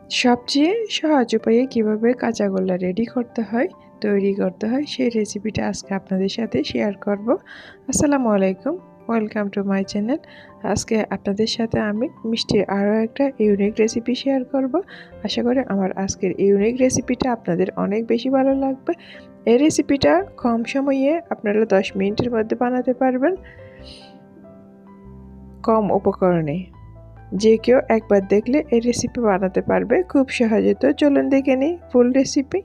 সবচেয়ে সহজ উপায়ে কীভাবে কাঁচাগোল্লা তৈরি করতে হয় সেই রেসিপিটা আজকে আপনাদের সাথে শেয়ার করব। আসসালামু আলাইকুম, ওয়েলকাম টু মাই চ্যানেল। আজকে আপনাদের সাথে আমি মিষ্টির আরও একটা ইউনিক রেসিপি শেয়ার করব। আশা করি আমার আজকের ইউনিক রেসিপিটা আপনাদের অনেক বেশি ভালো লাগবে। এই রেসিপিটা কম সময়ে আপনারা 10 মিনিটের মধ্যে বানাতে পারবেন, কম উপকরণে। যে কেউ একবার দেখলে এই রেসিপি বানাতে পারবে খুব সহজে। তো চলুন দেখে নিই ফুল রেসিপি।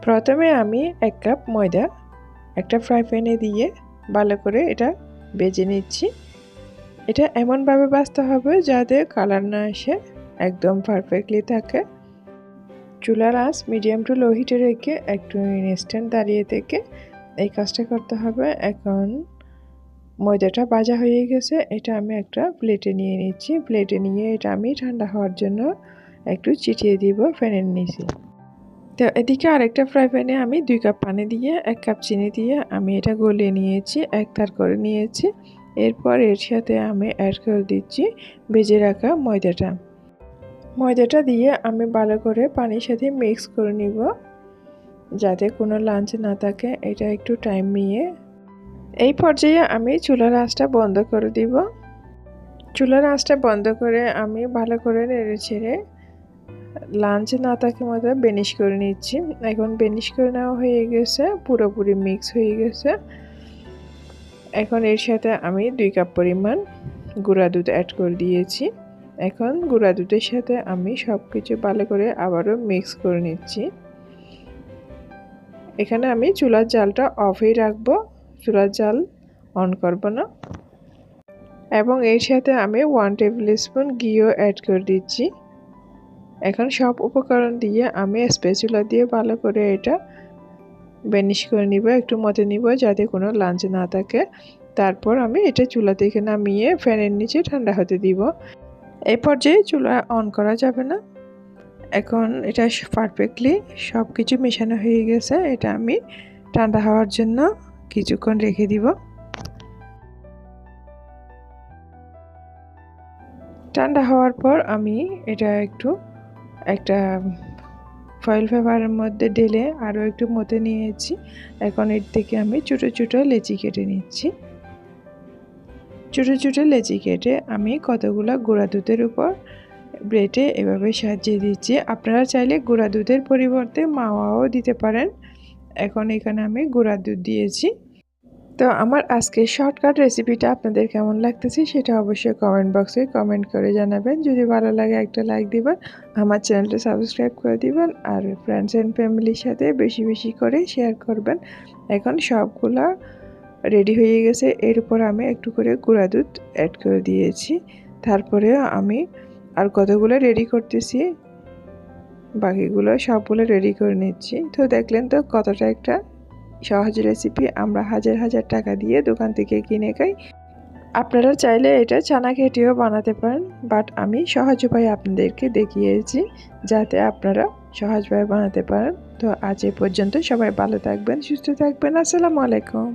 প্রথমে আমি 1 কাপ ময়দা একটা ফ্রাই প্যানে দিয়ে ভালো করে এটা ভেজে নিচ্ছি। এটা এমনভাবে ভাজতে হবে যাতে কালার না আসে, একদম পারফেক্টলি থাকে। চুলার আঁচ মিডিয়াম টু লো হিটে রেখে একটু ইনস্ট্যান্ট দাঁড়িয়ে থেকে এই কাজটা করতে হবে। এখন ময়দাটা ভাজা হয়ে গেছে, এটা আমি একটা প্লেটে নিয়ে নিচ্ছি। প্লেটে নিয়ে এটা আমি ঠান্ডা হওয়ার জন্য একটু ছিটিয়ে দিব ফ্যানের নিচে। তো এদিকে আরেকটা ফ্রাই প্যানে আমি 2 কাপ পানি দিয়ে 1 কাপ চিনি দিয়ে আমি এটা গলিয়ে নিয়েছি, একতার করে নিয়েছি। এরপর এর সাথে আমি অ্যাড করে দিচ্ছি ভেজে রাখা ময়দাটা দিয়ে আমি ভালো করে পানির সাথে মিক্স করে নিব যাতে কোনো লাঞ্চ না থাকে। এটা একটু টাইম নিয়ে এই পর্যায়ে আমি চুলার আঁচটা বন্ধ করে দিব। চুলার আঁচটা বন্ধ করে আমি ভালো করে নেড়ে ছেড়ে লাঞ্চ না থাকে মতো বেনিশ করে নিচ্ছি। এখন বেনিশ করে নেওয়া হয়ে গেছে, পুরোপুরি মিক্স হয়ে গেছে। এখন এর সাথে আমি 2 কাপ পরিমাণ গুঁড়া দুধ অ্যাড করে দিয়েছি। এখন গুঁড়া দুধের সাথে আমি সব কিছু ভালো করে আবারও মিক্স করে নিচ্ছি। এখানে আমি চুলার জালটা অফই রাখবো, চুলার জাল অন করব না। এবং এর সাথে আমি 1 টেবিল স্পুন ঘিও অ্যাড করে দিচ্ছি। এখন সব উপকরণ দিয়ে আমি স্প্যাচুলা দিয়ে ভালো করে এটা বেনিশ করে নিব, একটু মতে নিব যাতে কোনো লাঞ্চ না থাকে। তারপর আমি এটা চুলা থেকে নামিয়ে ফ্যানের নিচে ঠান্ডা হতে দিব। এই পর্যায়ে চুলা অন করা যাবে না। এখন এটা পারফেক্টলি সব কিছু মেশানো হয়ে গেছে। এটা আমি ঠান্ডা হওয়ার জন্য কিছুক্ষণ রেখে দিব। ঠান্ডা হওয়ার পর আমি এটা একটা ফয়েল পেপারের মধ্যে ঢেলে আরও একটু মতে নিয়েছি। এখন এর থেকে আমি ছোটো ছোটো লেচি কেটে নিচ্ছি। ছোটো ছোটো লেচি কেটে আমি কতগুলো গুঁড়া দুধের উপর ব্রেডে এভাবে সাজিয়ে দিচ্ছি। আপনারা চাইলে গুঁড়া দুধের পরিবর্তে মাওয়াও দিতে পারেন। এখন এখানে আমি গুঁড়া দুধ দিয়েছি। তো আমার আজকের শর্টকাট রেসিপিটা আপনাদের কেমন লাগতেছে সেটা অবশ্যই কমেন্ট বক্সে কমেন্ট করে জানাবেন। যদি ভালো লাগে একটা লাইক দিবেন, আমার চ্যানেলটা সাবস্ক্রাইব করে দিবেন, আর ফ্রেন্ডস অ্যান্ড ফ্যামিলির সাথে বেশি বেশি করে শেয়ার করবেন। এখন সবগুলা রেডি হয়ে গেছে। এর উপর আমি একটু করে গুঁড়া দুধ অ্যাড করে দিয়েছি। তারপরে আমি আর কতগুলো রেডি করতেছি, বাকিগুলো সবগুলো রেডি করে নিচ্ছি। তো দেখলেন তো কতটা একটা সহজ রেসিপি আমরা হাজার হাজার টাকা দিয়ে দোকান থেকে কিনে খাই। আপনারা চাইলে এটা চানা কেটেও বানাতে পারেন, বাট আমি সহজ উপায়ে আপনাদেরকে দেখিয়েছি যাতে আপনারা সহজভাবে বানাতে পারেন। তো আজ এ পর্যন্ত, সবাই ভালো থাকবেন, সুস্থ থাকবেন। আসসালামু আলাইকুম।